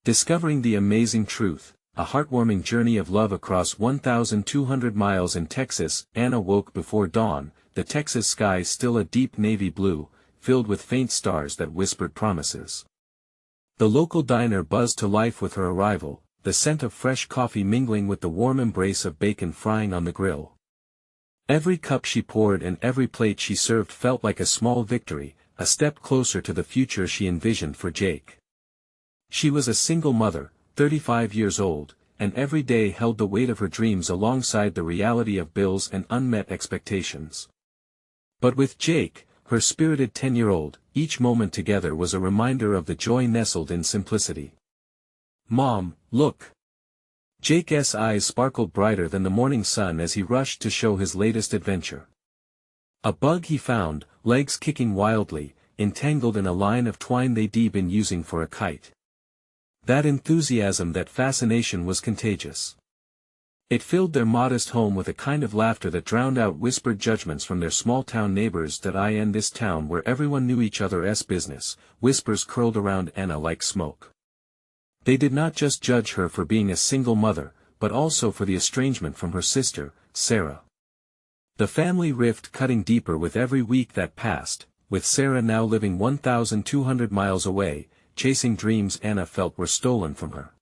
Discovering the amazing truth, a heartwarming journey of love across 1,200 miles in Texas. Anna woke before dawn, the Texas sky still a deep navy blue, filled with faint stars that whispered promises. The local diner buzzed to life with her arrival, the scent of fresh coffee mingling with the warm embrace of bacon frying on the grill. Every cup she poured and every plate she served felt like a small victory, a step closer to the future she envisioned for Jake. She was a single mother, 35 years old, and every day held the weight of her dreams alongside the reality of bills and unmet expectations. But with Jake, her spirited 10-year-old, each moment together was a reminder of the joy nestled in simplicity. "Mom, look!" Jake's eyes sparkled brighter than the morning sun as he rushed to show his latest adventure. A bug he found, legs kicking wildly, entangled in a line of twine they'd been using for a kite. That enthusiasm, that fascination was contagious. It filled their modest home with a kind of laughter that drowned out whispered judgments from their small-town neighbors. In this town where everyone knew each other's business, whispers curled around Anna like smoke. They did not just judge her for being a single mother, but also for the estrangement from her sister, Sarah. The family rift cutting deeper with every week that passed, with Sarah now living 1,200 miles away, chasing dreams Anna felt were stolen from her.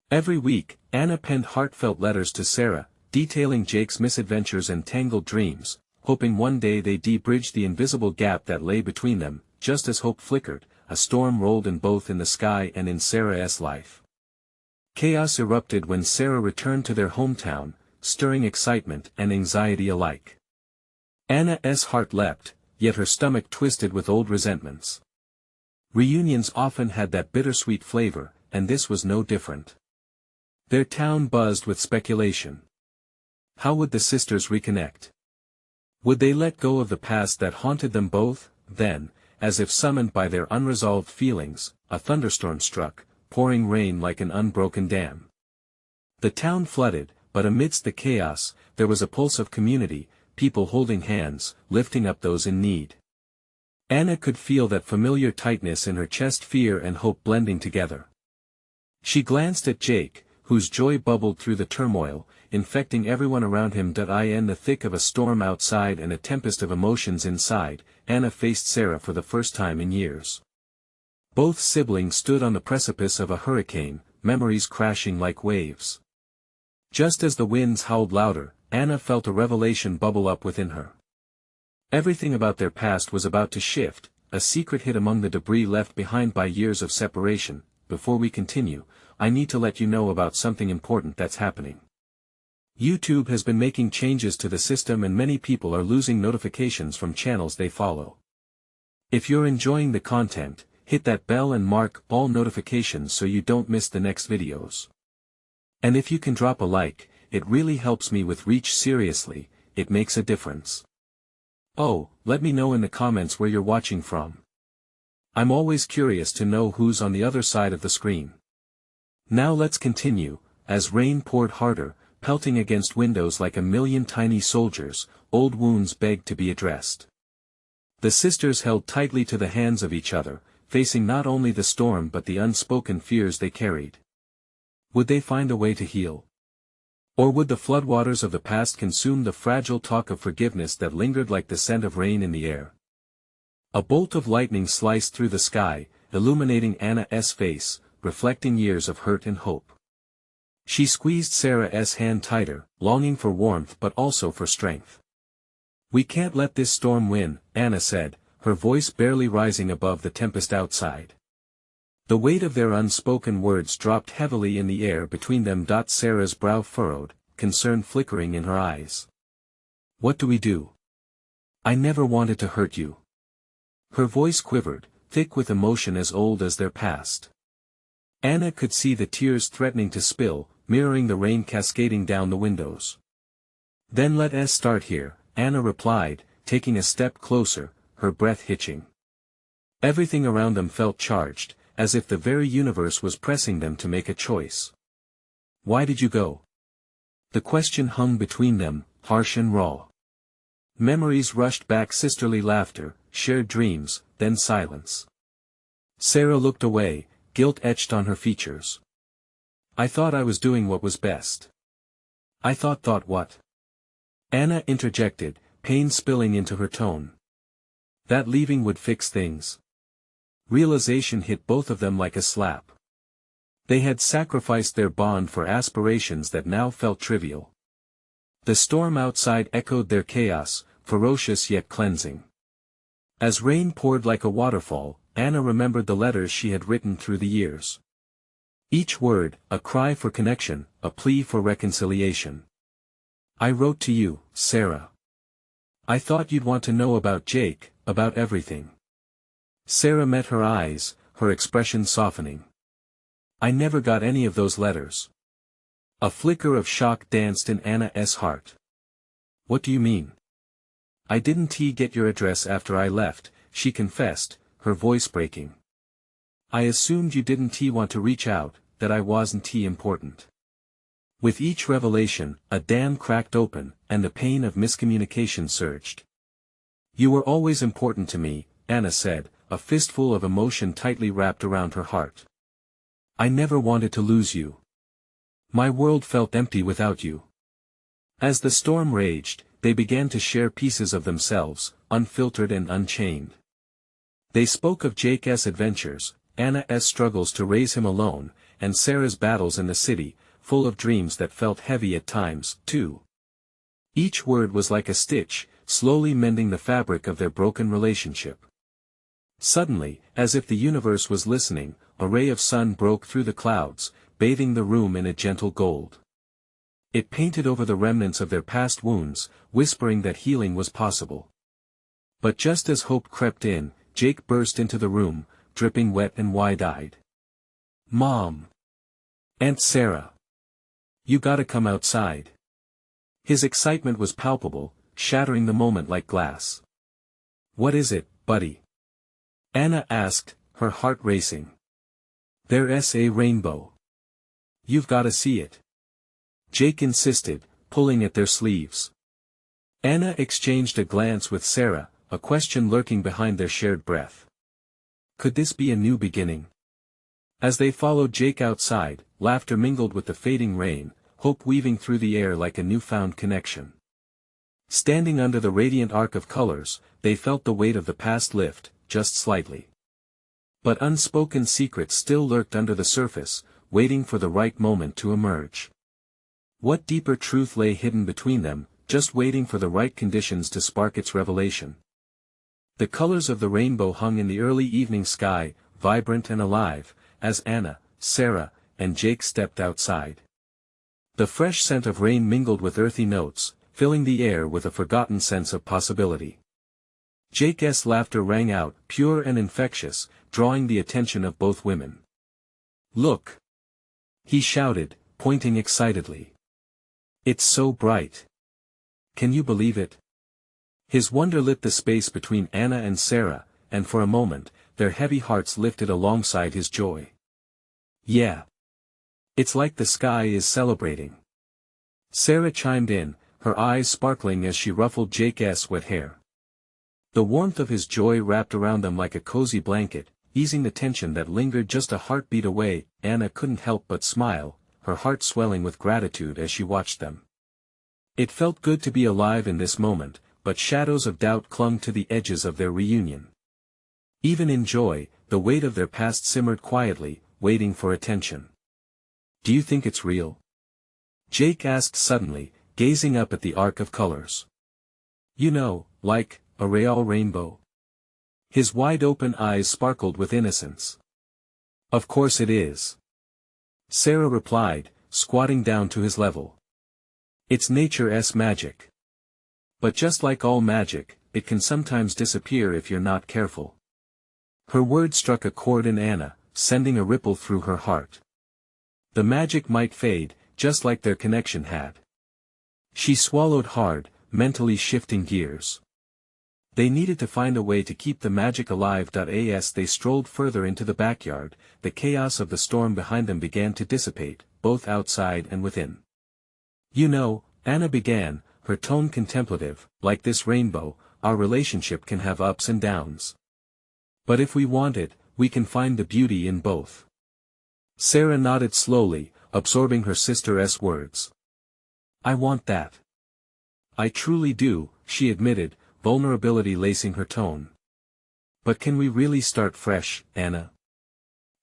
Every week, Anna penned heartfelt letters to Sarah, detailing Jake's misadventures and tangled dreams, hoping one day they'd bridge the invisible gap that lay between them. Just as hope flickered, a storm rolled in both in the sky and in Sarah's life. Chaos erupted when Sarah returned to their hometown, stirring excitement and anxiety alike. Anna's heart leapt, yet her stomach twisted with old resentments. Reunions often had that bittersweet flavor, and this was no different. Their town buzzed with speculation. How would the sisters reconnect? Would they let go of the past that haunted them both? Then, as if summoned by their unresolved feelings, a thunderstorm struck, pouring rain like an unbroken dam. The town flooded, but amidst the chaos, there was a pulse of community, people holding hands, lifting up those in need. Anna could feel that familiar tightness in her chest, fear and hope blending together. She glanced at Jake, whose joy bubbled through the turmoil, infecting everyone around him. In the thick of a storm outside and a tempest of emotions inside, Anna faced Sarah for the first time in years. Both siblings stood on the precipice of a hurricane, memories crashing like waves. Just as the winds howled louder, Anna felt a revelation bubble up within her. Everything about their past was about to shift, a secret hid among the debris left behind by years of separation. Before we continue, I need to let you know about something important that's happening. YouTube has been making changes to the system and many people are losing notifications from channels they follow. If you're enjoying the content, hit that bell and mark all notifications so you don't miss the next videos. And if you can drop a like, it really helps me with reach. Seriously, it makes a difference. Oh, let me know in the comments where you're watching from. I'm always curious to know who's on the other side of the screen. Now let's continue. As rain poured harder, pelting against windows like a million tiny soldiers, old wounds begged to be addressed. The sisters held tightly to the hands of each other, facing not only the storm but the unspoken fears they carried. Would they find a way to heal? Or would the floodwaters of the past consume the fragile talk of forgiveness that lingered like the scent of rain in the air? A bolt of lightning sliced through the sky, illuminating Anna's face, reflecting years of hurt and hope. She squeezed Sarah's hand tighter, longing for warmth but also for strength. "We can't let this storm win," Anna said, her voice barely rising above the tempest outside. The weight of their unspoken words dropped heavily in the air between them. Sarah's brow furrowed, concern flickering in her eyes. "What do we do? I never wanted to hurt you." Her voice quivered, thick with emotion as old as their past. Anna could see the tears threatening to spill, mirroring the rain cascading down the windows. "Then let us start here," Anna replied, taking a step closer, her breath hitching. Everything around them felt charged, as if the very universe was pressing them to make a choice. "Why did you go?" The question hung between them, harsh and raw. Memories rushed back, sisterly laughter, shared dreams, then silence. Sarah looked away, guilt etched on her features. I thought I was doing what was best. I thought what? Anna interjected, pain spilling into her tone. That leaving would fix things. Realization hit both of them like a slap. They had sacrificed their bond for aspirations that now felt trivial. The storm outside echoed their chaos, ferocious yet cleansing. As rain poured like a waterfall, Anna remembered the letters she had written through the years. Each word, a cry for connection, a plea for reconciliation. I wrote to you, Sarah. I thought you'd want to know about Jake, about everything. Sarah met her eyes, her expression softening. I never got any of those letters. A flicker of shock danced in Anna's heart. What do you mean? I didn't get your address after I left, she confessed, her voice breaking. I assumed you didn't want to reach out, that I wasn't important. With each revelation, a dam cracked open, and the pain of miscommunication surged. You were always important to me, Anna said, a fistful of emotion tightly wrapped around her heart. I never wanted to lose you. My world felt empty without you. As the storm raged, they began to share pieces of themselves, unfiltered and unchained. They spoke of Jake's adventures, Anna's struggles to raise him alone, and Sarah's battles in the city, full of dreams that felt heavy at times, too. Each word was like a stitch, slowly mending the fabric of their broken relationship. Suddenly, as if the universe was listening, a ray of sun broke through the clouds, bathing the room in a gentle gold. It painted over the remnants of their past wounds, whispering that healing was possible. But just as hope crept in, Jake burst into the room, dripping wet and wide-eyed. Mom! Aunt Sarah! You gotta come outside. His excitement was palpable, shattering the moment like glass. What is it, buddy? Anna asked, her heart racing. There's a rainbow. You've gotta see it. Jake insisted, pulling at their sleeves. Anna exchanged a glance with Sarah, a question lurking behind their shared breath. Could this be a new beginning? As they followed Jake outside, laughter mingled with the fading rain, hope weaving through the air like a newfound connection. Standing under the radiant arc of colors, they felt the weight of the past lift, just slightly. But unspoken secrets still lurked under the surface, waiting for the right moment to emerge. What deeper truth lay hidden between them, just waiting for the right conditions to spark its revelation? The colors of the rainbow hung in the early evening sky, vibrant and alive, as Anna, Sarah, and Jake stepped outside. The fresh scent of rain mingled with earthy notes, filling the air with a forgotten sense of possibility. Jake's laughter rang out, pure and infectious, drawing the attention of both women. Look! He shouted, pointing excitedly. It's so bright. Can you believe it? His wonder lit the space between Anna and Sarah, and for a moment, their heavy hearts lifted alongside his joy. Yeah. It's like the sky is celebrating. Sarah chimed in, her eyes sparkling as she ruffled Jake's wet hair. The warmth of his joy wrapped around them like a cozy blanket, easing the tension that lingered just a heartbeat away. Anna couldn't help but smile, her heart swelling with gratitude as she watched them. It felt good to be alive in this moment, but shadows of doubt clung to the edges of their reunion. Even in joy, the weight of their past simmered quietly, waiting for attention. Do you think it's real? Jake asked suddenly, gazing up at the arc of colors. You know, like a real rainbow. His wide-open eyes sparkled with innocence. Of course it is. Sarah replied, squatting down to his level. It's nature's magic. But just like all magic, it can sometimes disappear if you're not careful. Her words struck a chord in Anna, sending a ripple through her heart. The magic might fade, just like their connection had. She swallowed hard, mentally shifting gears. They needed to find a way to keep the magic alive. As they strolled further into the backyard, the chaos of the storm behind them began to dissipate, both outside and within. You know, Anna began, her tone contemplative, like this rainbow, our relationship can have ups and downs. But if we want it, we can find the beauty in both. Sarah nodded slowly, absorbing her sister's words. I want that. I truly do, she admitted, vulnerability lacing her tone. But can we really start fresh, Anna?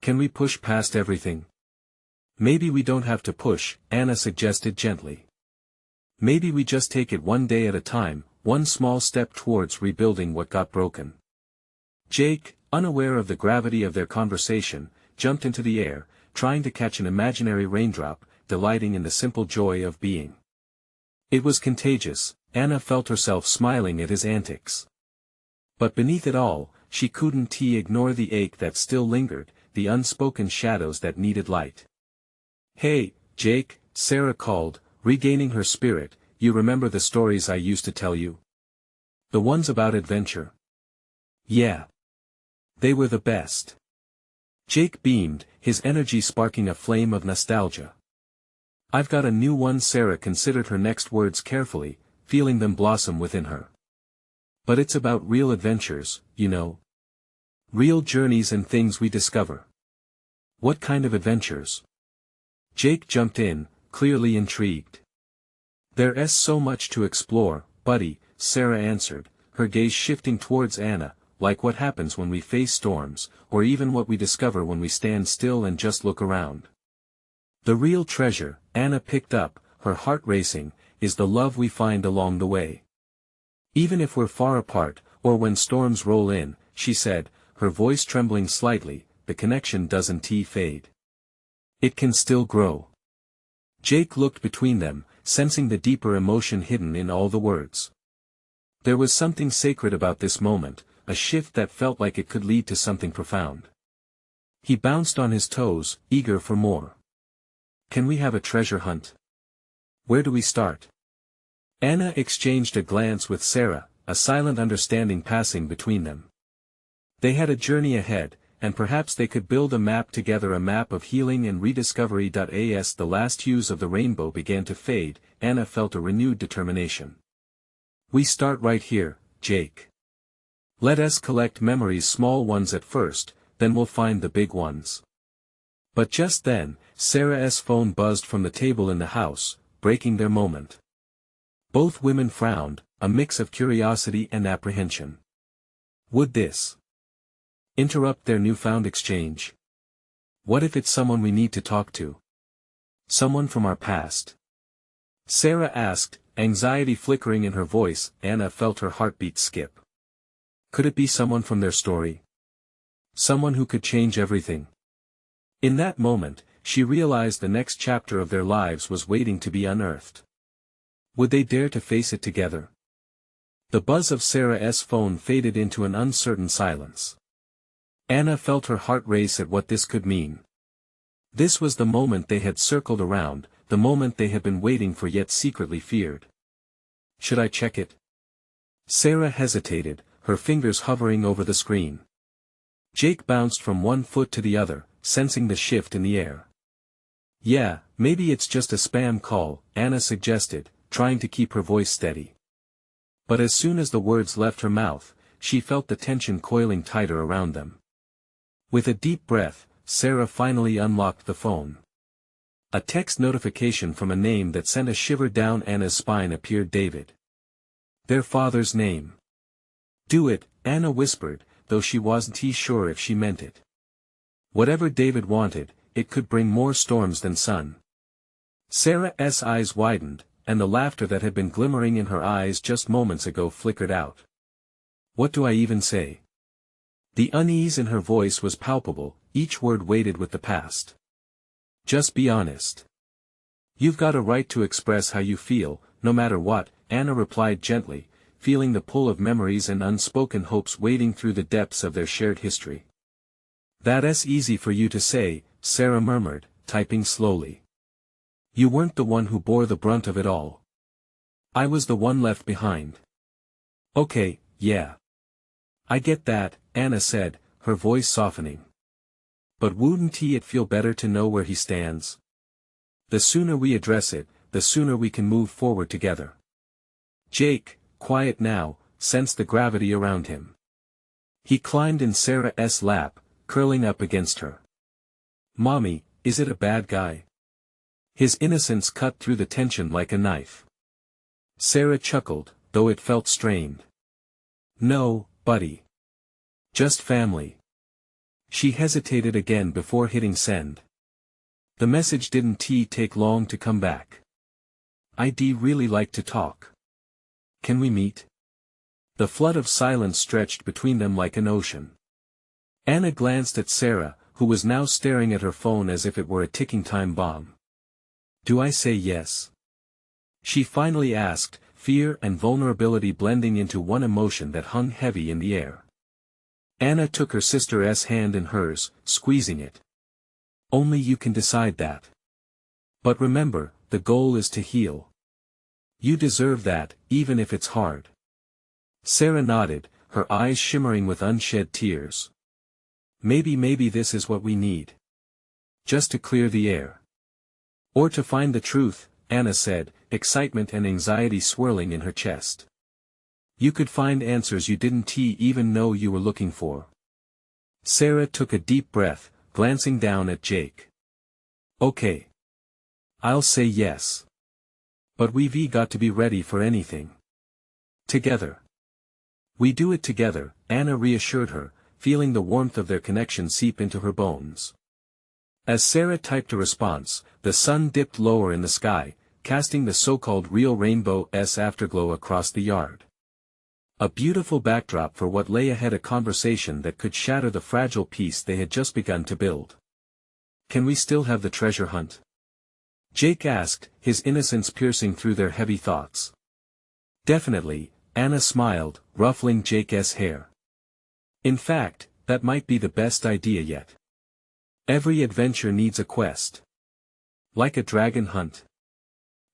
Can we push past everything? Maybe we don't have to push, Anna suggested gently. Maybe we just take it one day at a time, one small step towards rebuilding what got broken. Jake, unaware of the gravity of their conversation, jumped into the air, trying to catch an imaginary raindrop, delighting in the simple joy of being. It was contagious. Anna felt herself smiling at his antics. But beneath it all, she couldn't ignore the ache that still lingered, the unspoken shadows that needed light. Hey, Jake, Sarah called, regaining her spirit, you remember the stories I used to tell you? The ones about adventure? Yeah. They were the best. Jake beamed, his energy sparking a flame of nostalgia. I've got a new one. Sarah considered her next words carefully, feeling them blossom within her. But it's about real adventures, you know. Real journeys and things we discover. What kind of adventures? Jake jumped in, clearly intrigued. There's so much to explore, buddy, Sarah answered, her gaze shifting towards Anna, like what happens when we face storms, or even what we discover when we stand still and just look around. The real treasure, Anna picked up, her heart racing, is the love we find along the way. Even if we're far apart, or when storms roll in, she said, her voice trembling slightly, the connection doesn't fade. It can still grow. Jake looked between them, sensing the deeper emotion hidden in all the words. There was something sacred about this moment, a shift that felt like it could lead to something profound. He bounced on his toes, eager for more. Can we have a treasure hunt? Where do we start? Anna exchanged a glance with Sarah, a silent understanding passing between them. They had a journey ahead, and perhaps they could build a map together, a map of healing and rediscovery. As the last hues of the rainbow began to fade, Anna felt a renewed determination. We start right here, Jake. Let us collect memories, small ones at first, then we'll find the big ones. But just then, Sarah's phone buzzed from the table in the house, breaking their moment. Both women frowned, a mix of curiosity and apprehension. Would this interrupt their newfound exchange? What if it's someone we need to talk to? Someone from our past? Sarah asked, anxiety flickering in her voice. Anna felt her heartbeat skip. Could it be someone from their story? Someone who could change everything? In that moment, she realized the next chapter of their lives was waiting to be unearthed. Would they dare to face it together? The buzz of Sarah's phone faded into an uncertain silence. Anna felt her heart race at what this could mean. This was the moment they had circled around, the moment they had been waiting for yet secretly feared. Should I check it? Sarah hesitated, her fingers hovering over the screen. Jake bounced from one foot to the other, sensing the shift in the air. Yeah, maybe it's just a spam call, Anna suggested, trying to keep her voice steady. But as soon as the words left her mouth, she felt the tension coiling tighter around them. With a deep breath, Sarah finally unlocked the phone. A text notification from a name that sent a shiver down Anna's spine appeared. David. Their father's name. Do it, Anna whispered, though she wasn't sure if she meant it. Whatever David wanted, it could bring more storms than sun. Sarah's eyes widened, and the laughter that had been glimmering in her eyes just moments ago flickered out. What do I even say? The unease in her voice was palpable, each word weighted with the past. Just be honest. You've got a right to express how you feel, no matter what, Anna replied gently, feeling the pull of memories and unspoken hopes wading through the depths of their shared history. That's easy for you to say, Sarah murmured, typing slowly. You weren't the one who bore the brunt of it all. I was the one left behind. Okay, yeah. I get that, Anna said, her voice softening. But wouldn't it feel better to know where he stands? The sooner we address it, the sooner we can move forward together. Jake, quiet now, sensed the gravity around him. He climbed in Sarah's lap, curling up against her. Mommy, is it a bad guy? His innocence cut through the tension like a knife. Sarah chuckled, though it felt strained. No, buddy. Just family. She hesitated again before hitting send. The message didn't take long to come back. I'd really like to talk. Can we meet? The flood of silence stretched between them like an ocean. Anna glanced at Sarah, who was now staring at her phone as if it were a ticking time bomb. Do I say yes? She finally asked, fear and vulnerability blending into one emotion that hung heavy in the air. Anna took her sister's hand in hers, squeezing it. Only you can decide that. But remember, the goal is to heal. You deserve that, even if it's hard. Sarah nodded, her eyes shimmering with unshed tears. Maybe this is what we need. Just to clear the air. Or to find the truth, Anna said, excitement and anxiety swirling in her chest. You could find answers you didn't even know you were looking for. Sarah took a deep breath, glancing down at Jake. Okay. I'll say yes. But we've got to be ready for anything. Together. We do it together, Anna reassured her, feeling the warmth of their connection seep into her bones. As Sarah typed a response, the sun dipped lower in the sky, casting the so-called real rainbow's afterglow across the yard. A beautiful backdrop for what lay ahead, a conversation that could shatter the fragile peace they had just begun to build. Can we still have the treasure hunt? Jake asked, his innocence piercing through their heavy thoughts. Definitely, Anna smiled, ruffling Jake's hair. In fact, that might be the best idea yet. Every adventure needs a quest. Like a dragon hunt.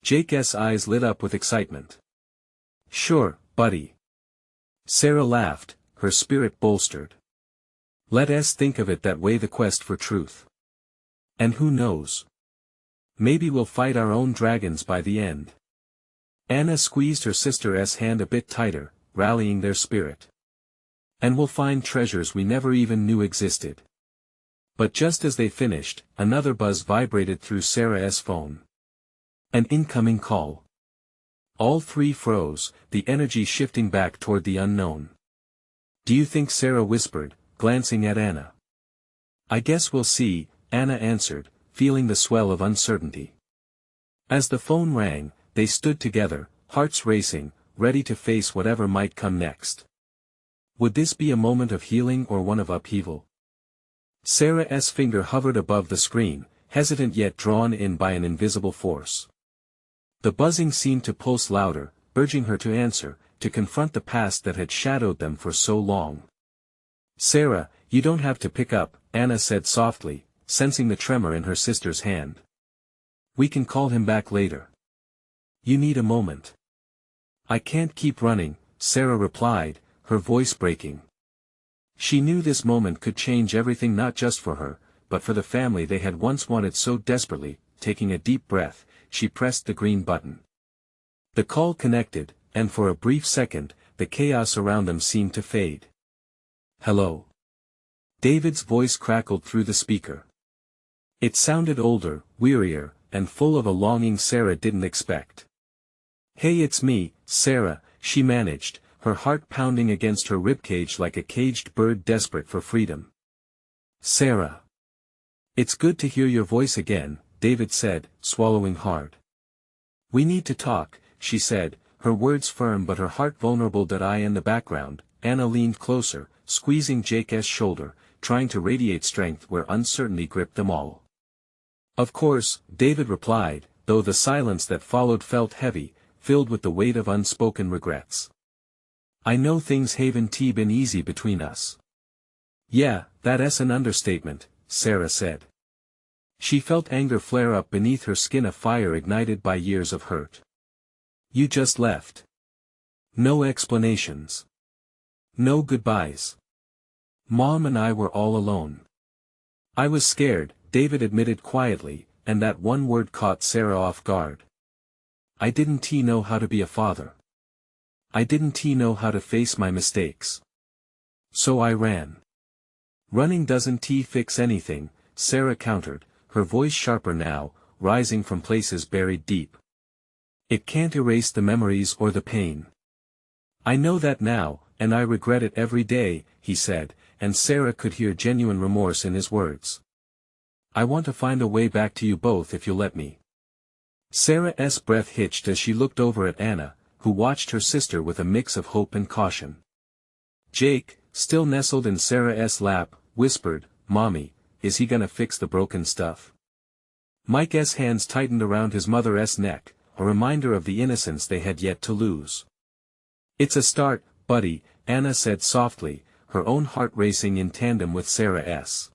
Jake's eyes lit up with excitement. Sure, buddy. Sarah laughed, her spirit bolstered. Let us think of it that way, the quest for truth. And who knows? Maybe we'll fight our own dragons by the end. Anna squeezed her sister's hand a bit tighter, rallying their spirit. And we'll find treasures we never even knew existed. But just as they finished, another buzz vibrated through Sarah's phone. An incoming call. All three froze, the energy shifting back toward the unknown. Do you think? Sarah whispered, glancing at Anna. I guess we'll see, Anna answered, feeling the swell of uncertainty. As the phone rang, they stood together, hearts racing, ready to face whatever might come next. Would this be a moment of healing or one of upheaval? Sarah's finger hovered above the screen, hesitant yet drawn in by an invisible force. The buzzing seemed to pulse louder, urging her to answer, to confront the past that had shadowed them for so long. Sarah, you don't have to pick up, Anna said softly, sensing the tremor in her sister's hand. We can call him back later. You need a moment. I can't keep running, Sarah replied, her voice breaking. She knew this moment could change everything, not just for her, but for the family they had once wanted so desperately. Taking a deep breath, she pressed the green button. The call connected, and for a brief second, the chaos around them seemed to fade. Hello. David's voice crackled through the speaker. It sounded older, wearier, and full of a longing Sarah didn't expect. Hey, it's me, Sarah, she managed, her heart pounding against her ribcage like a caged bird desperate for freedom. Sarah. It's good to hear your voice again, David said, swallowing hard. We need to talk, she said, her words firm but her heart vulnerable. In the background, Anna leaned closer, squeezing Jake's shoulder, trying to radiate strength where uncertainty gripped them all. Of course, David replied, though the silence that followed felt heavy, filled with the weight of unspoken regrets. I know things haven't been easy between us. Yeah, that's an understatement, Sarah said. She felt anger flare up beneath her skin, a fire ignited by years of hurt. You just left. No explanations. No goodbyes. Mom and I were all alone. I was scared, David admitted quietly, and that one word caught Sarah off guard. I didn't know how to be a father. I didn't know how to face my mistakes. So I ran. Running doesn't fix anything, Sarah countered, her voice sharper now, rising from places buried deep. "It can't erase the memories or the pain. I know that now, and I regret it every day," he said, and Sarah could hear genuine remorse in his words. "I want to find a way back to you both if you'll let me." Sarah's breath hitched as she looked over at Anna, who watched her sister with a mix of hope and caution. Jake, still nestled in Sarah's lap, whispered, "Mommy, is he gonna fix the broken stuff?" Mike's hands tightened around his mother's neck, a reminder of the innocence they had yet to lose. "It's a start, buddy," Anna said softly, her own heart racing in tandem with Sarah's.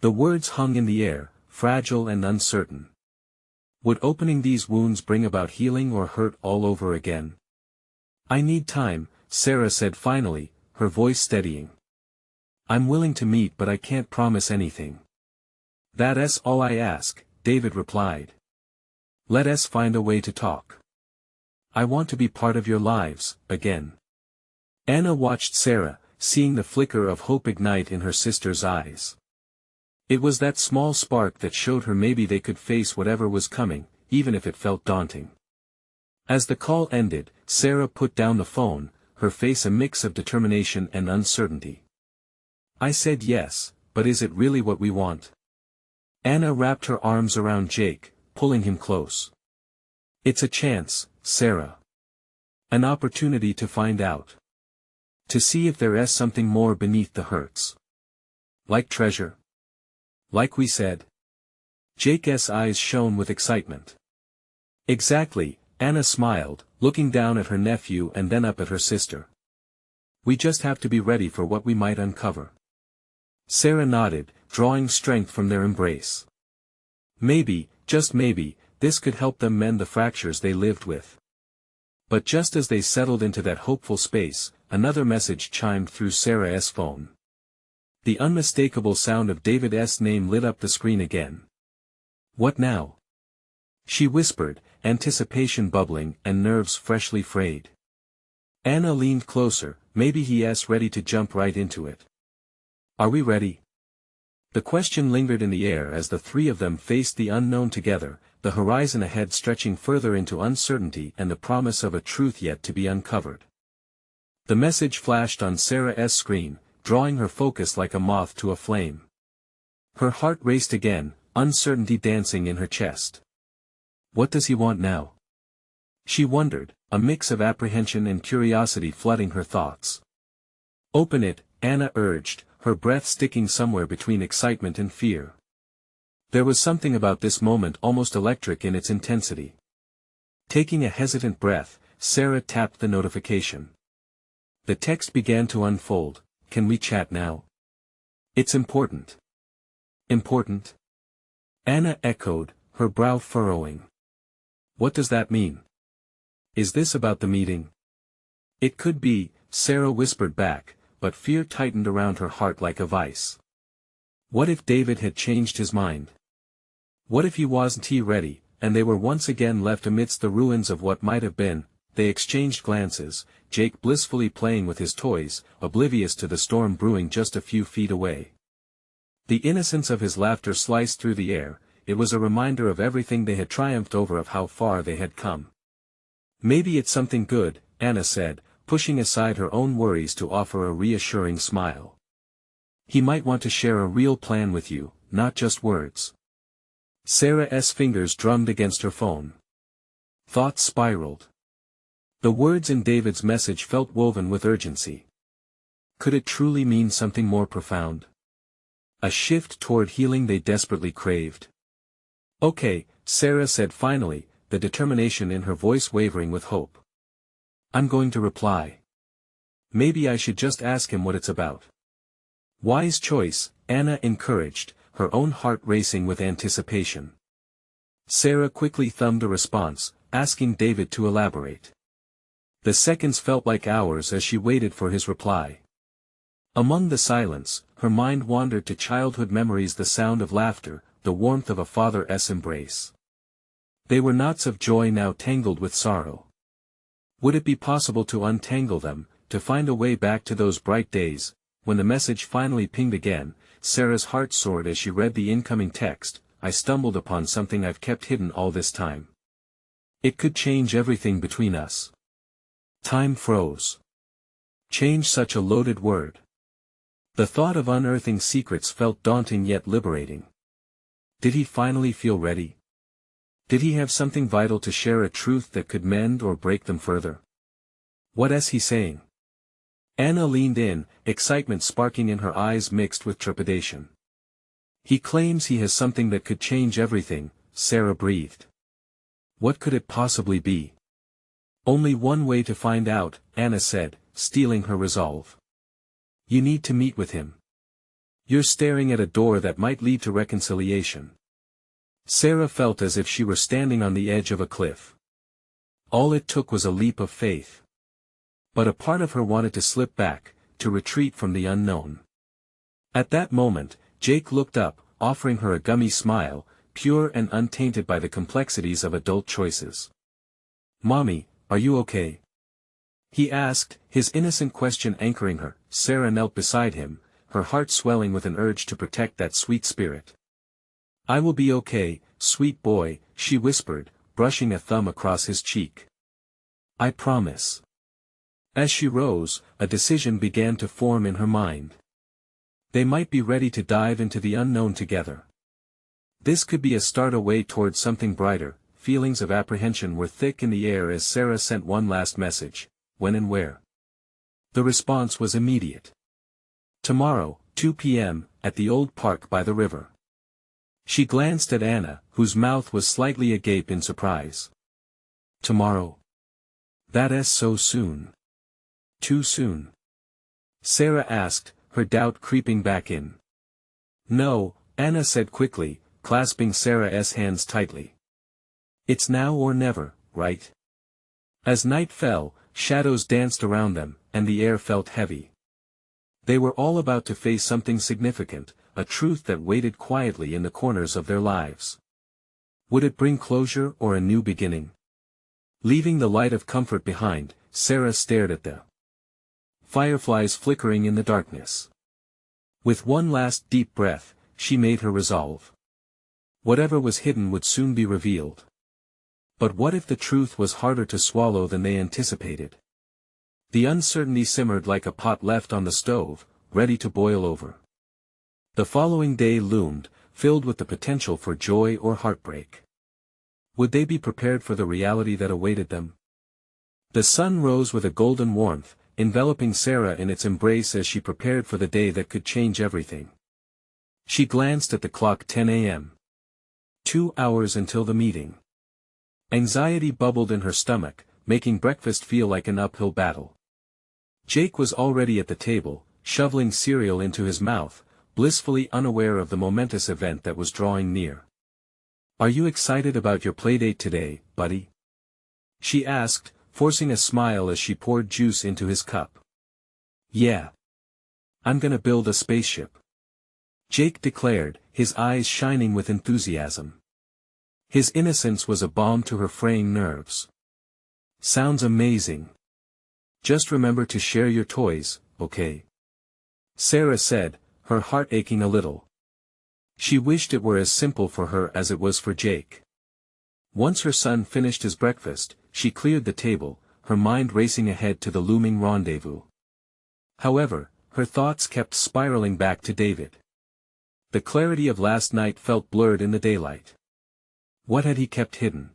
The words hung in the air, fragile and uncertain. Would opening these wounds bring about healing or hurt all over again? "I need time," Sarah said finally, her voice steadying. "I'm willing to meet but I can't promise anything." "That's all I ask," David replied. "Let us find a way to talk. I want to be part of your lives, again." Anna watched Sarah, seeing the flicker of hope ignite in her sister's eyes. It was that small spark that showed her maybe they could face whatever was coming, even if it felt daunting. As the call ended, Sarah put down the phone, her face a mix of determination and uncertainty. "I said yes, but is it really what we want?" Anna wrapped her arms around Jake, pulling him close. "It's a chance, Sarah. An opportunity to find out. To see if there is something more beneath the hurts. Like treasure. Like we said." Jake's eyes shone with excitement. "Exactly," Anna smiled, looking down at her nephew and then up at her sister. "We just have to be ready for what we might uncover." Sarah nodded, drawing strength from their embrace. Maybe, just maybe, this could help them mend the fractures they lived with. But just as they settled into that hopeful space, another message chimed through Sarah's phone. The unmistakable sound of David's name lit up the screen again. "What now?" she whispered, anticipation bubbling and nerves freshly frayed. Anna leaned closer, maybe he's ready to jump right into it. "Are we ready?" The question lingered in the air as the three of them faced the unknown together, the horizon ahead stretching further into uncertainty and the promise of a truth yet to be uncovered. The message flashed on Sarah's screen, drawing her focus like a moth to a flame. Her heart raced again, uncertainty dancing in her chest. What does he want now? She wondered, a mix of apprehension and curiosity flooding her thoughts. "Open it," Anna urged, her breath sticking somewhere between excitement and fear. There was something about this moment almost electric in its intensity. Taking a hesitant breath, Sarah tapped the notification. The text began to unfold. "Can we chat now? It's important." "Important?" Anna echoed, her brow furrowing. "What does that mean? Is this about the meeting?" "It could be," Sarah whispered back, but fear tightened around her heart like a vice. What if David had changed his mind? What if he wasn't ready, and they were once again left amidst the ruins of what might have been? They exchanged glances, Jake blissfully playing with his toys, oblivious to the storm brewing just a few feet away. The innocence of his laughter sliced through the air, it was a reminder of everything they had triumphed over, of how far they had come. "Maybe it's something good," Anna said, pushing aside her own worries to offer a reassuring smile. "He might want to share a real plan with you, not just words." Sarah's fingers drummed against her phone. Thoughts spiraled. The words in David's message felt woven with urgency. Could it truly mean something more profound? A shift toward healing they desperately craved. "Okay," Sarah said finally, the determination in her voice wavering with hope. "I'm going to reply. Maybe I should just ask him what it's about." "Wise choice," Anna encouraged, her own heart racing with anticipation. Sarah quickly thumbed a response, asking David to elaborate. The seconds felt like hours as she waited for his reply. Among the silence, her mind wandered to childhood memories, the sound of laughter, the warmth of a father's embrace. They were knots of joy now tangled with sorrow. Would it be possible to untangle them, to find a way back to those bright days? When the message finally pinged again, Sarah's heart soared as she read the incoming text, I stumbled upon something I've kept hidden all this time. It could change everything between us. Time froze. Change, such a loaded word. The thought of unearthing secrets felt daunting yet liberating. Did he finally feel ready? Did he have something vital to share, a truth that could mend or break them further? What is he saying? Anna leaned in, excitement sparking in her eyes mixed with trepidation. He claims he has something that could change everything, Sarah breathed. What could it possibly be? Only one way to find out, Anna said, steeling her resolve. You need to meet with him. You're staring at a door that might lead to reconciliation. Sarah felt as if she were standing on the edge of a cliff. All it took was a leap of faith. But a part of her wanted to slip back, to retreat from the unknown. At that moment, Jake looked up, offering her a gummy smile, pure and untainted by the complexities of adult choices. Mommy, are you okay? He asked, his innocent question anchoring her. Sarah knelt beside him, her heart swelling with an urge to protect that sweet spirit. I will be okay, sweet boy, she whispered, brushing a thumb across his cheek. I promise. As she rose, a decision began to form in her mind. They might be ready to dive into the unknown together. This could be a start, away towards something brighter. Feelings of apprehension were thick in the air as Sarah sent one last message. When and where? The response was immediate. Tomorrow, 2 p.m., at the old park by the river. She glanced at Anna, whose mouth was slightly agape in surprise. Tomorrow? That is so soon. Too soon? Sarah asked, her doubt creeping back in. No, Anna said quickly, clasping Sarah's hands tightly. It's now or never, right? As night fell, shadows danced around them, and the air felt heavy. They were all about to face something significant, a truth that waited quietly in the corners of their lives. Would it bring closure or a new beginning? Leaving the light of comfort behind, Sarah stared at the fireflies flickering in the darkness. With one last deep breath, she made her resolve. Whatever was hidden would soon be revealed. But what if the truth was harder to swallow than they anticipated? The uncertainty simmered like a pot left on the stove, ready to boil over. The following day loomed, filled with the potential for joy or heartbreak. Would they be prepared for the reality that awaited them? The sun rose with a golden warmth, enveloping Sarah in its embrace as she prepared for the day that could change everything. She glanced at the clock. 10 a.m. 2 hours until the meeting. Anxiety bubbled in her stomach, making breakfast feel like an uphill battle. Jake was already at the table, shoveling cereal into his mouth, blissfully unaware of the momentous event that was drawing near. Are you excited about your playdate today, buddy? She asked, forcing a smile as she poured juice into his cup. Yeah. I'm gonna build a spaceship. Jake declared, his eyes shining with enthusiasm. His innocence was a balm to her fraying nerves. Sounds amazing. Just remember to share your toys, okay? Sarah said, her heart aching a little. She wished it were as simple for her as it was for Jake. Once her son finished his breakfast, she cleared the table, her mind racing ahead to the looming rendezvous. However, her thoughts kept spiraling back to David. The clarity of last night felt blurred in the daylight. What had he kept hidden?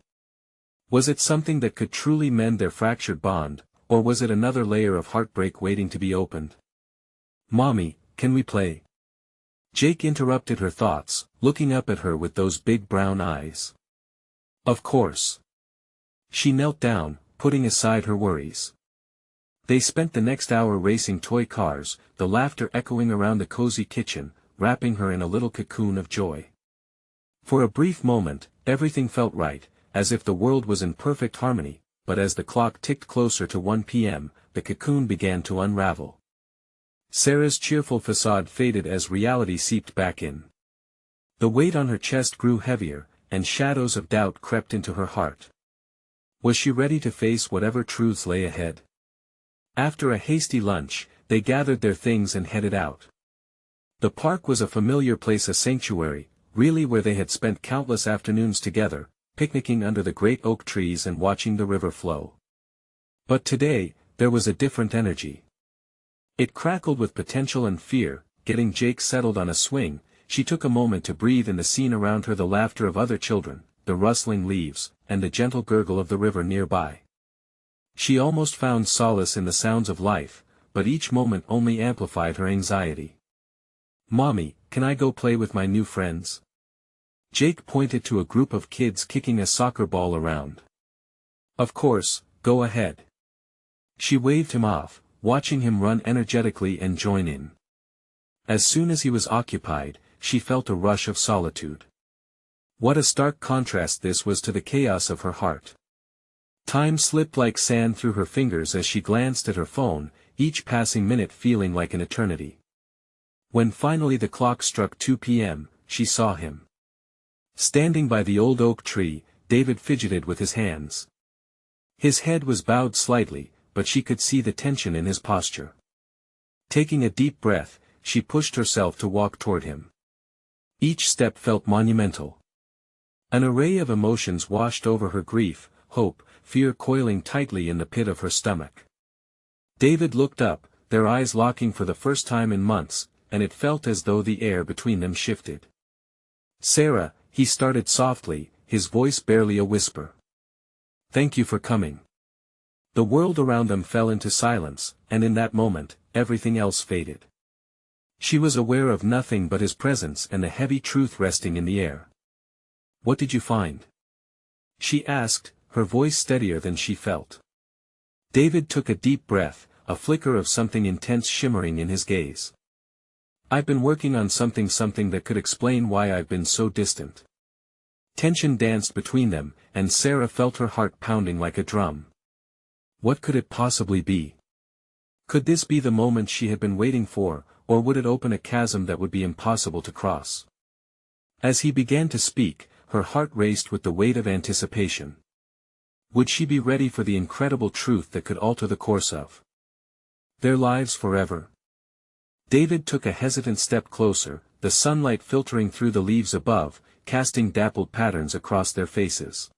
Was it something that could truly mend their fractured bond, or was it another layer of heartbreak waiting to be opened? Mommy, can we play? Jake interrupted her thoughts, looking up at her with those big brown eyes. Of course. She knelt down, putting aside her worries. They spent the next hour racing toy cars, the laughter echoing around the cozy kitchen, wrapping her in a little cocoon of joy. For a brief moment, everything felt right, as if the world was in perfect harmony, but as the clock ticked closer to 1 p.m., the cocoon began to unravel. Sarah's cheerful facade faded as reality seeped back in. The weight on her chest grew heavier, and shadows of doubt crept into her heart. Was she ready to face whatever truths lay ahead? After a hasty lunch, they gathered their things and headed out. The park was a familiar place, a sanctuary, really where they had spent countless afternoons together, picnicking under the great oak trees and watching the river flow. But today, there was a different energy. It crackled with potential and fear. Getting Jake settled on a swing, she took a moment to breathe in the scene around her, the laughter of other children, the rustling leaves, and the gentle gurgle of the river nearby. She almost found solace in the sounds of life, but each moment only amplified her anxiety. "Mommy, can I go play with my new friends?" Jake pointed to a group of kids kicking a soccer ball around. "Of course, go ahead." She waved him off, watching him run energetically and join in. As soon as he was occupied, she felt a rush of solitude. What a stark contrast this was to the chaos of her heart. Time slipped like sand through her fingers as she glanced at her phone, each passing minute feeling like an eternity. When finally the clock struck 2 p.m., she saw him. Standing by the old oak tree, David fidgeted with his hands. His head was bowed slightly, but she could see the tension in his posture. Taking a deep breath, she pushed herself to walk toward him. Each step felt monumental. An array of emotions washed over her: grief, hope, fear coiling tightly in the pit of her stomach. David looked up, their eyes locking for the first time in months, and it felt as though the air between them shifted. "Sarah," he started softly, his voice barely a whisper. "Thank you for coming." The world around them fell into silence, and in that moment, everything else faded. She was aware of nothing but his presence and the heavy truth resting in the air. "What did you find?" she asked, her voice steadier than she felt. David took a deep breath, a flicker of something intense shimmering in his gaze. "I've been working on something that could explain why I've been so distant." Tension danced between them, and Sarah felt her heart pounding like a drum. What could it possibly be? Could this be the moment she had been waiting for, or would it open a chasm that would be impossible to cross? As he began to speak, her heart raced with the weight of anticipation. Would she be ready for the incredible truth that could alter the course of their lives forever? David took a hesitant step closer, the sunlight filtering through the leaves above, casting dappled patterns across their faces.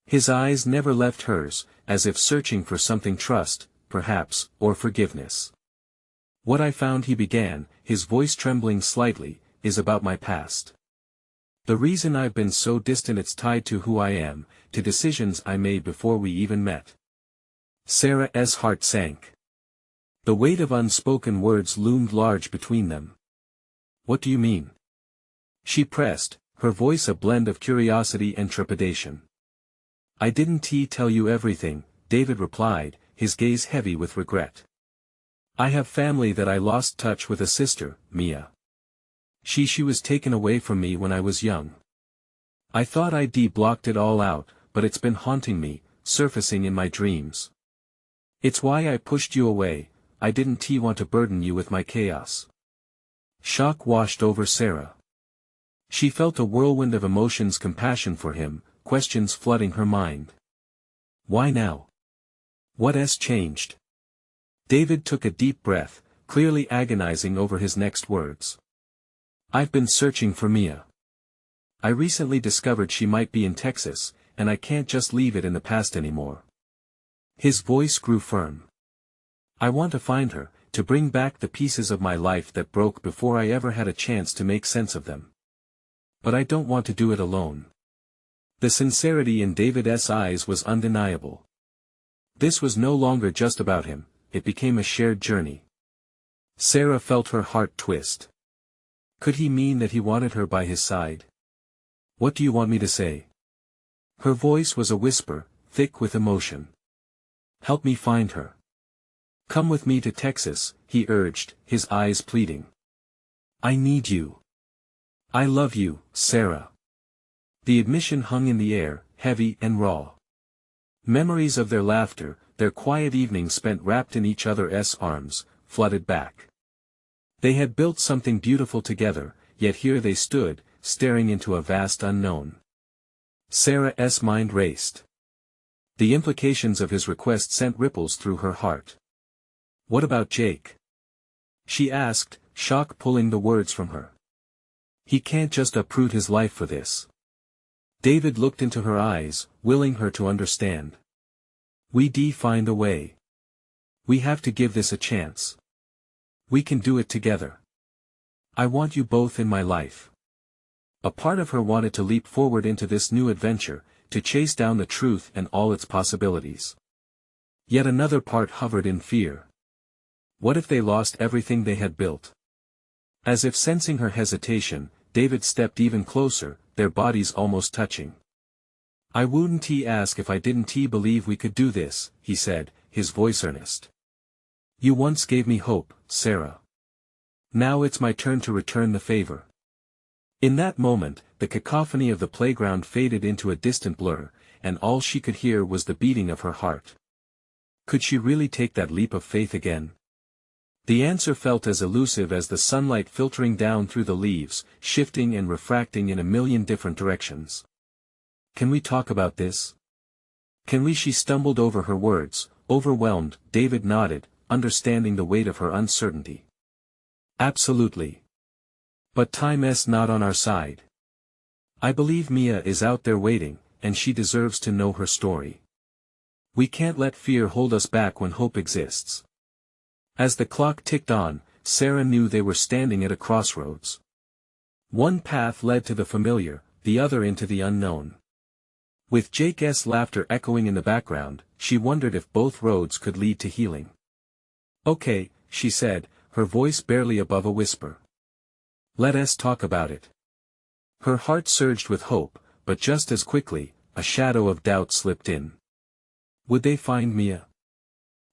His eyes never left hers, as if searching for something: trust, perhaps, or forgiveness. "What I found," he began, his voice trembling slightly, "is about my past. The reason I've been so distant, it's tied to who I am, to decisions I made before we even met." Sarah's heart sank. The weight of unspoken words loomed large between them. "What do you mean?" she pressed, her voice a blend of curiosity and trepidation. "I didn't tell you everything," David replied, his gaze heavy with regret. "I have family that I lost touch with: a sister, Mia. She was taken away from me when I was young. I thought I'd blocked it all out, but it's been haunting me, surfacing in my dreams. It's why I pushed you away. I didn't want to burden you with my chaos." Shock washed over Sarah. She felt a whirlwind of emotions: compassion for him, questions flooding her mind. Why now? What's changed? David took a deep breath, clearly agonizing over his next words. "I've been searching for Mia. I recently discovered she might be in Texas, and I can't just leave it in the past anymore." His voice grew firm. "I want to find her, to bring back the pieces of my life that broke before I ever had a chance to make sense of them. But I don't want to do it alone." The sincerity in David's eyes was undeniable. This was no longer just about him, it became a shared journey. Sarah felt her heart twist. Could he mean that he wanted her by his side? "What do you want me to say?" Her voice was a whisper, thick with emotion. "Help me find her. Come with me to Texas," he urged, his eyes pleading. "I need you. I love you, Sarah." The admission hung in the air, heavy and raw. Memories of their laughter, their quiet evenings spent wrapped in each other's arms, flooded back. They had built something beautiful together, yet here they stood, staring into a vast unknown. Sarah's mind raced. The implications of his request sent ripples through her heart. "What about Jake?" she asked, shock pulling the words from her. He can't just uproot his life for this. David looked into her eyes, willing her to understand. We find a way. We have to give this a chance. We can do it together. I want you both in my life. A part of her wanted to leap forward into this new adventure, to chase down the truth and all its possibilities. Yet another part hovered in fear. What if they lost everything they had built? As if sensing her hesitation, David stepped even closer, their bodies almost touching. I wouldn't ask if I didn't believe we could do this, he said, his voice earnest. You once gave me hope, Sarah. Now it's my turn to return the favor. In that moment, the cacophony of the playground faded into a distant blur, and all she could hear was the beating of her heart. Could she really take that leap of faith again? The answer felt as elusive as the sunlight filtering down through the leaves, shifting and refracting in a million different directions. Can we talk about this? Can we? She stumbled over her words, overwhelmed. David nodded, understanding the weight of her uncertainty. Absolutely. But time's not on our side. I believe Mia is out there waiting, and she deserves to know her story. We can't let fear hold us back when hope exists. As the clock ticked on, Sarah knew they were standing at a crossroads. One path led to the familiar, the other into the unknown. With Jake's laughter echoing in the background, she wondered if both roads could lead to healing. Okay, she said, her voice barely above a whisper. Let us talk about it. Her heart surged with hope, but just as quickly, a shadow of doubt slipped in. Would they find Mia?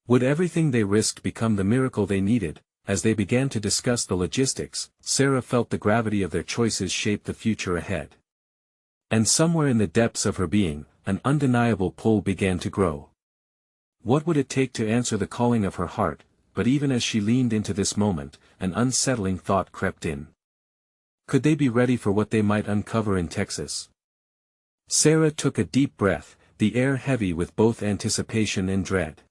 Would everything they risked become the miracle they needed? As they began to discuss the logistics, Sarah felt the gravity of their choices shape the future ahead. And somewhere in the depths of her being, an undeniable pull began to grow. What would it take to answer the calling of her heart? But even as she leaned into this moment, an unsettling thought crept in. Could they be ready for what they might uncover in Texas? Sarah took a deep breath, the air heavy with both anticipation and dread.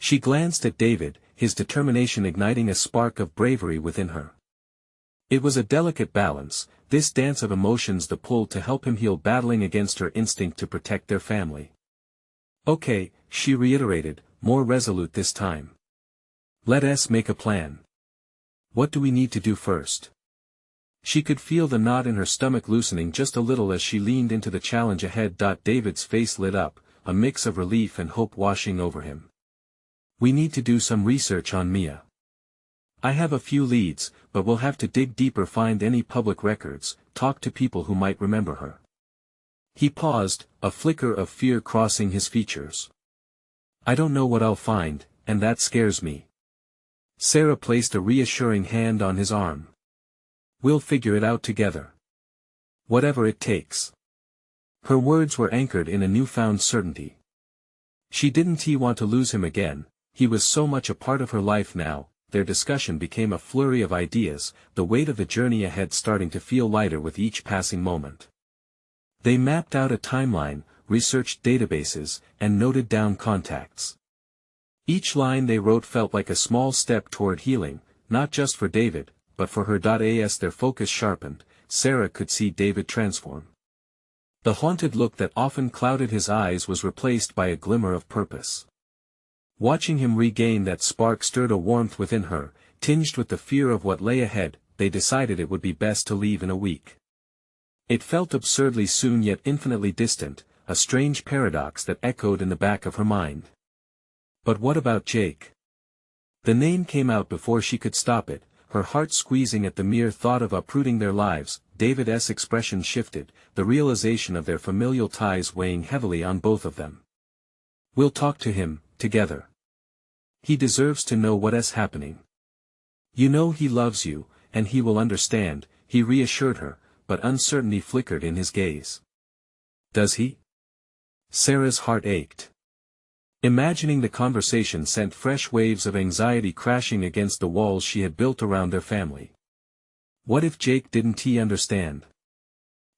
She glanced at David, his determination igniting a spark of bravery within her. It was a delicate balance, this dance of emotions, the pull to help him heal battling against her instinct to protect their family. Okay, she reiterated, more resolute this time. Let us make a plan. What do we need to do first? She could feel the knot in her stomach loosening just a little as she leaned into the challenge ahead. David's face lit up, a mix of relief and hope washing over him. We need to do some research on Mia. I have a few leads, but we'll have to dig deeper, find any public records, talk to people who might remember her. He paused, a flicker of fear crossing his features. I don't know what I'll find, and that scares me. Sarah placed a reassuring hand on his arm. We'll figure it out together. Whatever it takes. Her words were anchored in a newfound certainty. She didn't want to lose him again, he was so much a part of her life now. Their discussion became a flurry of ideas, the weight of the journey ahead starting to feel lighter with each passing moment. They mapped out a timeline, researched databases, and noted down contacts. Each line they wrote felt like a small step toward healing, not just for David, but for her. As their focus sharpened, Sarah could see David transform. The haunted look that often clouded his eyes was replaced by a glimmer of purpose. Watching him regain that spark stirred a warmth within her, tinged with the fear of what lay ahead. They decided it would be best to leave in a week. It felt absurdly soon yet infinitely distant, a strange paradox that echoed in the back of her mind. But what about Jake? The name came out before she could stop it, her heart squeezing at the mere thought of uprooting their lives. David's expression shifted, the realization of their familial ties weighing heavily on both of them. We'll talk to him, together. He deserves to know what's happening. You know he loves you, and he will understand, he reassured her, but uncertainty flickered in his gaze. Does he? Sarah's heart ached. Imagining the conversation sent fresh waves of anxiety crashing against the walls she had built around their family. What if Jake didn't understand?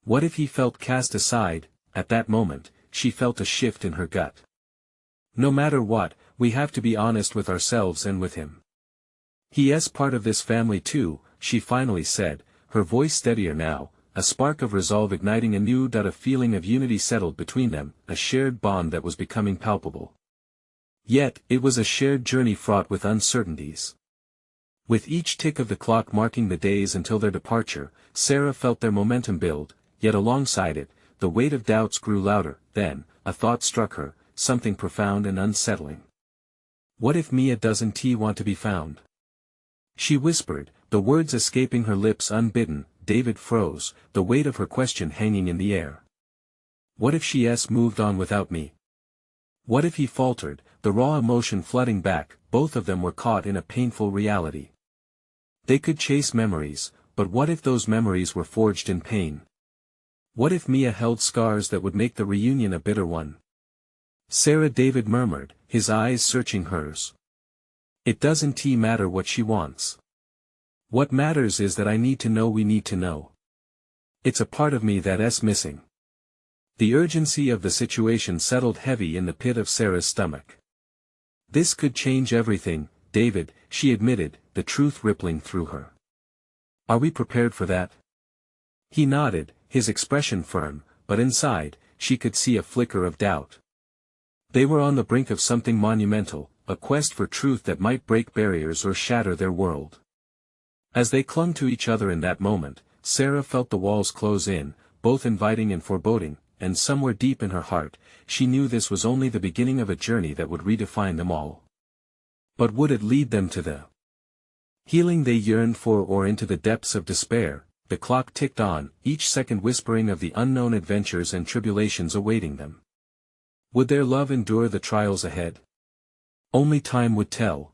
What if he felt cast aside? At that moment, she felt a shift in her gut. No matter what, we have to be honest with ourselves and with him. He is part of this family too, she finally said, her voice steadier now, a spark of resolve igniting anew. A feeling of unity settled between them, a shared bond that was becoming palpable. Yet, it was a shared journey fraught with uncertainties. With each tick of the clock marking the days until their departure, Sarah felt their momentum build, yet alongside it, the weight of doubts grew louder. Then, a thought struck her, something profound and unsettling. What if Mia doesn't want to be found? She whispered, the words escaping her lips unbidden. David froze, the weight of her question hanging in the air. What if she's moved on without me? What if he faltered, the raw emotion flooding back? Both of them were caught in a painful reality. They could chase memories, but what if those memories were forged in pain? What if Mia held scars that would make the reunion a bitter one? Sarah, David murmured, his eyes searching hers. It doesn't matter what she wants. What matters is that I need to know. We need to know. It's a part of me that's missing. The urgency of the situation settled heavy in the pit of Sarah's stomach. This could change everything, David, she admitted, the truth rippling through her. Are we prepared for that? He nodded, his expression firm, but inside, she could see a flicker of doubt. They were on the brink of something monumental, a quest for truth that might break barriers or shatter their world. As they clung to each other in that moment, Sarah felt the walls close in, both inviting and foreboding, and somewhere deep in her heart, she knew this was only the beginning of a journey that would redefine them all. But would it lead them to the healing they yearned for, or into the depths of despair? The clock ticked on, each second whispering of the unknown adventures and tribulations awaiting them. Would their love endure the trials ahead? Only time would tell.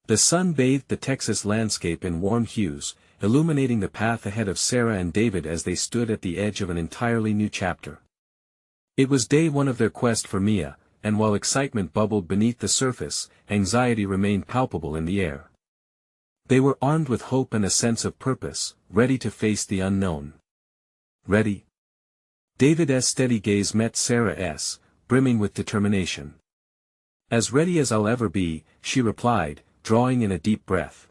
The sun bathed the Texas landscape in warm hues, illuminating the path ahead of Sarah and David as they stood at the edge of an entirely new chapter. It was day one of their quest for Mia, and while excitement bubbled beneath the surface, anxiety remained palpable in the air. They were armed with hope and a sense of purpose, ready to face the unknown. Ready? David's steady gaze met Sarah's, brimming with determination. As ready as I'll ever be, she replied, drawing in a deep breath.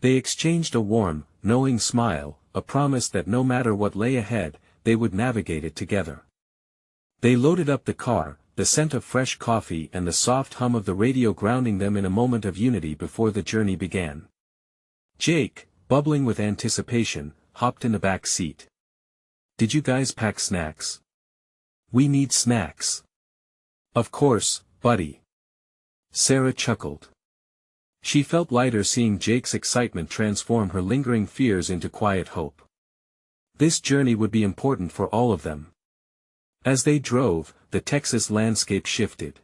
They exchanged a warm, knowing smile, a promise that no matter what lay ahead, they would navigate it together. They loaded up the car, the scent of fresh coffee and the soft hum of the radio grounding them in a moment of unity before the journey began. Jake, bubbling with anticipation, hopped in the back seat. Did you guys pack snacks? We need snacks. Of course, buddy. Sarah chuckled. She felt lighter seeing Jake's excitement transform her lingering fears into quiet hope. This journey would be important for all of them. As they drove, the Texas landscape shifted.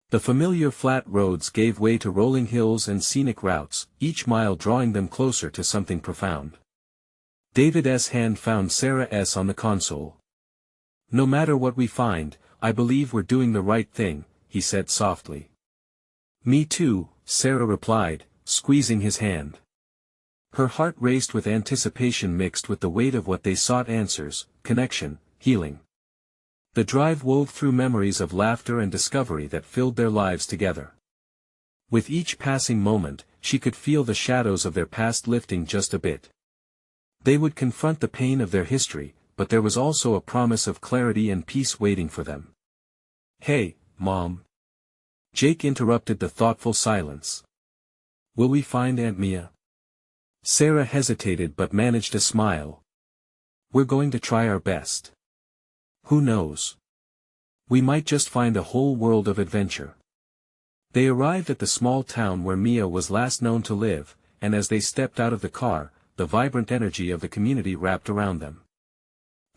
The familiar flat roads gave way to rolling hills and scenic routes, each mile drawing them closer to something profound. David's hand found Sarah's on the console. No matter what we find, I believe we're doing the right thing, he said softly. Me too, Sarah replied, squeezing his hand. Her heart raced with anticipation mixed with the weight of what they sought: answers, connection, healing. The drive wove through memories of laughter and discovery that filled their lives together. With each passing moment, she could feel the shadows of their past lifting just a bit. They would confront the pain of their history, but there was also a promise of clarity and peace waiting for them. Hey, Mom. Jake interrupted the thoughtful silence. Will we find Aunt Mia? Sarah hesitated but managed a smile. We're going to try our best. Who knows? We might just find a whole world of adventure. They arrived at the small town where Mia was last known to live, and as they stepped out of the car, the vibrant energy of the community wrapped around them.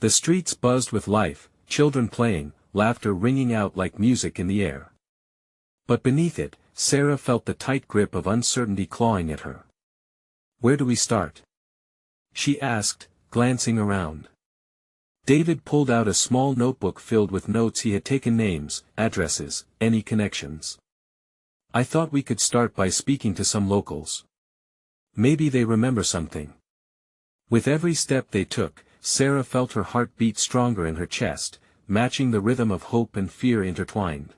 The streets buzzed with life, children playing, laughter ringing out like music in the air. But beneath it, Sarah felt the tight grip of uncertainty clawing at her. Where do we start? She asked, glancing around. David pulled out a small notebook filled with notes he had taken: names, addresses, any connections. I thought we could start by speaking to some locals. Maybe they remember something. With every step they took, Sarah felt her heart beat stronger in her chest, matching the rhythm of hope and fear intertwined.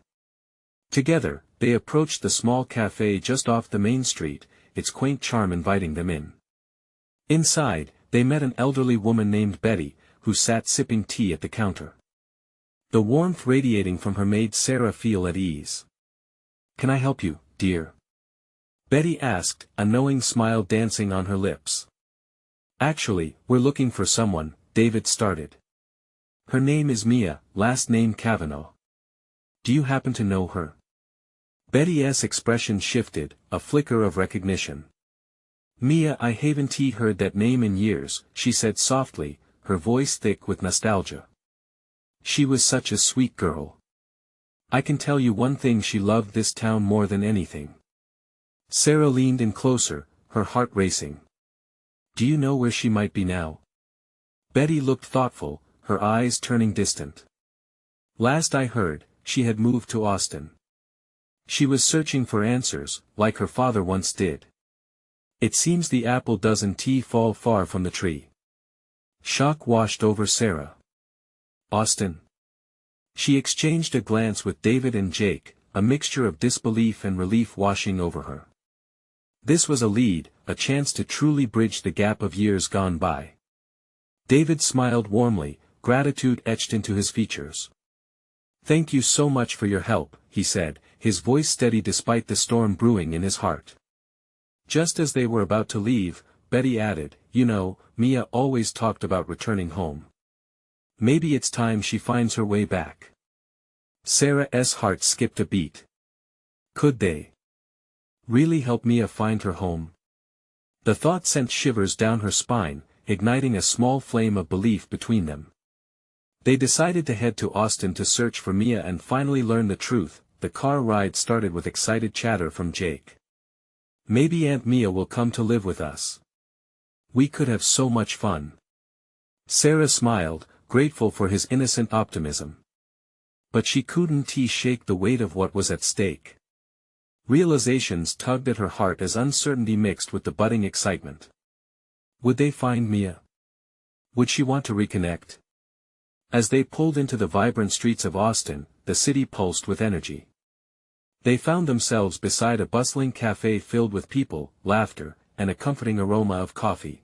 Together, they approached the small cafe just off the main street, its quaint charm inviting them in. Inside, they met an elderly woman named Betty, who sat sipping tea at the counter. The warmth radiating from her made Sarah feel at ease. "Can I help you, dear?" Betty asked, a knowing smile dancing on her lips. "Actually, we're looking for someone," David started. "Her name is Mia, last name Kavanaugh. Do you happen to know her?" Betty's expression shifted, a flicker of recognition. "Mia, I haven't heard that name in years," she said softly, her voice thick with nostalgia. "She was such a sweet girl. I can tell you one thing, she loved this town more than anything." Sarah leaned in closer, her heart racing. "Do you know where she might be now?" Betty looked thoughtful, her eyes turning distant. "Last I heard, she had moved to Austin. She was searching for answers, like her father once did. It seems the apple doesn't fall far from the tree." Shock washed over Sarah. "Austin?" She exchanged a glance with David and Jake, a mixture of disbelief and relief washing over her. This was a lead, a chance to truly bridge the gap of years gone by. David smiled warmly, gratitude etched into his features. "Thank you so much for your help," he said, his voice steady despite the storm brewing in his heart. Just as they were about to leave, Betty added, "You know, Mia always talked about returning home. Maybe it's time she finds her way back." Sarah's heart skipped a beat. Could they really help Mia find her home? The thought sent shivers down her spine, igniting a small flame of belief between them. They decided to head to Austin to search for Mia and finally learn the truth. The car ride started with excited chatter from Jake. "Maybe Aunt Mia will come to live with us. We could have so much fun." Sarah smiled, grateful for his innocent optimism. But she couldn't shake the weight of what was at stake. Realizations tugged at her heart as uncertainty mixed with the budding excitement. Would they find Mia? Would she want to reconnect? As they pulled into the vibrant streets of Austin, the city pulsed with energy. They found themselves beside a bustling cafe filled with people, laughter, and a comforting aroma of coffee.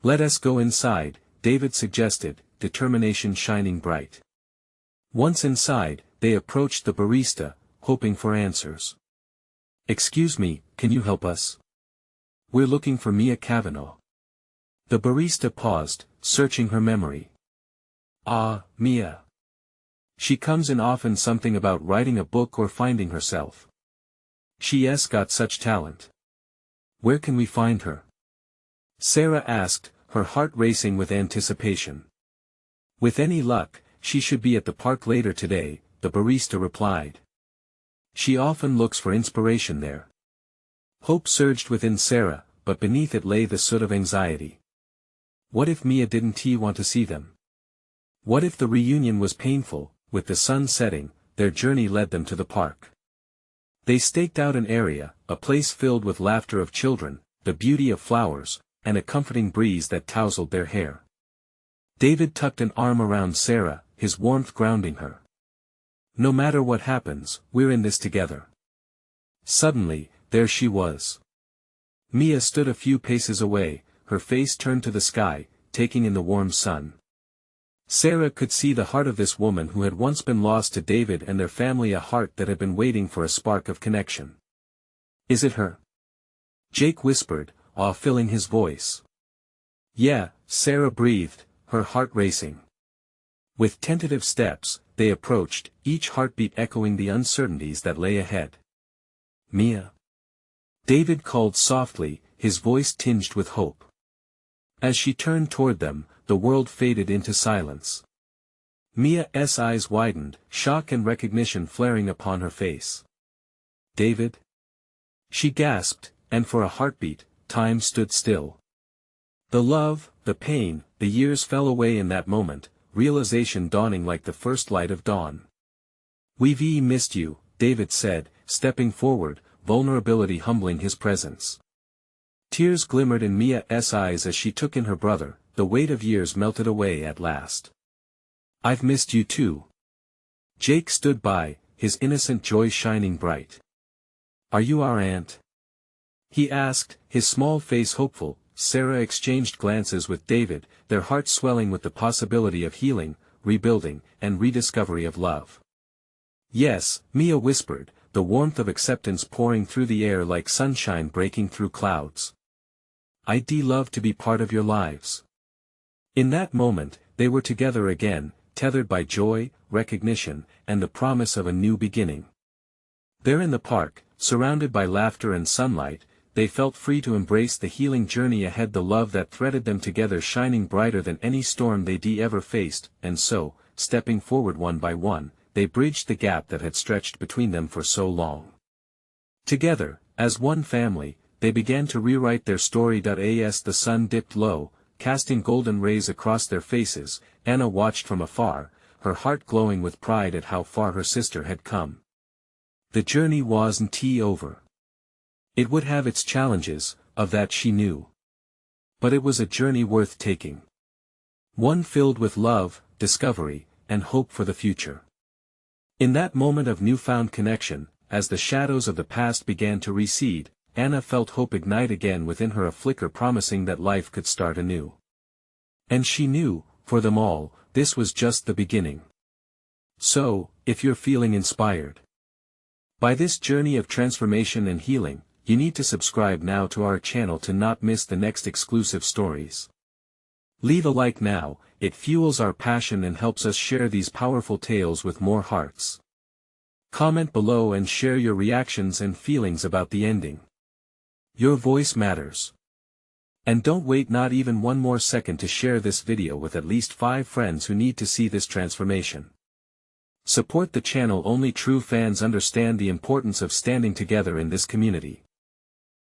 "Let us go inside," David suggested, determination shining bright. Once inside, they approached the barista, hoping for answers. "Excuse me, can you help us? We're looking for Mia Kavanaugh." The barista paused, searching her memory. "Ah, Mia. She comes in often, something about writing a book or finding herself. She's got such talent. Where can we find her?" Sarah asked, her heart racing with anticipation. "With any luck, she should be at the park later today," the barista replied. "She often looks for inspiration there." Hope surged within Sarah, but beneath it lay the soot of anxiety. What if Mia didn't want to see them? What if the reunion was painful? With the sun setting, their journey led them to the park. They staked out an area, a place filled with laughter of children, the beauty of flowers, and a comforting breeze that tousled their hair. David tucked an arm around Sarah, his warmth grounding her. "No matter what happens, we're in this together." Suddenly, there she was. Mia stood a few paces away, her face turned to the sky, taking in the warm sun. Sarah could see the heart of this woman who had once been lost to David and their family, a heart that had been waiting for a spark of connection. "Is it her?" Jake whispered, awe filling his voice. "Yeah," Sarah breathed, her heart racing. With tentative steps, they approached, each heartbeat echoing the uncertainties that lay ahead. "Mia?" David called softly, his voice tinged with hope. As she turned toward them, the world faded into silence. Mia's eyes widened, shock and recognition flaring upon her face. "David?" She gasped, and for a heartbeat, time stood still. The love, the pain, the years fell away in that moment, realization dawning like the first light of dawn. "We've missed you," David said, stepping forward, vulnerability humbling his presence. Tears glimmered in Mia's eyes as she took in her brother, the weight of years melted away at last. "I've missed you too." Jake stood by, his innocent joy shining bright. "Are you our aunt?" he asked, his small face hopeful, Sarah exchanged glances with David, their hearts swelling with the possibility of healing, rebuilding, and rediscovery of love. Yes, Mia whispered, the warmth of acceptance pouring through the air like sunshine breaking through clouds. I'd love to be part of your lives. In that moment, they were together again, tethered by joy, recognition, and the promise of a new beginning. There in the park, surrounded by laughter and sunlight, they felt free to embrace the healing journey ahead, the love that threaded them together shining brighter than any storm they'd ever faced, and so, stepping forward one by one, they bridged the gap that had stretched between them for so long. Together, as one family, they began to rewrite their story. As the sun dipped low, casting golden rays across their faces, Anna watched from afar, her heart glowing with pride at how far her sister had come. The journey wasn't over. It would have its challenges, of that she knew. But it was a journey worth taking. One filled with love, discovery, and hope for the future. In that moment of newfound connection, as the shadows of the past began to recede, Anna felt hope ignite again within her, a flicker promising that life could start anew. And she knew, for them all, this was just the beginning. So, if you're feeling inspired by this journey of transformation and healing, you need to subscribe now to our channel to not miss the next exclusive stories. Leave a like now, it fuels our passion and helps us share these powerful tales with more hearts. Comment below and share your reactions and feelings about the ending. Your voice matters. And don't wait not even one more second to share this video with at least 5 friends who need to see this transformation. Support the channel. Only true fans understand the importance of standing together in this community.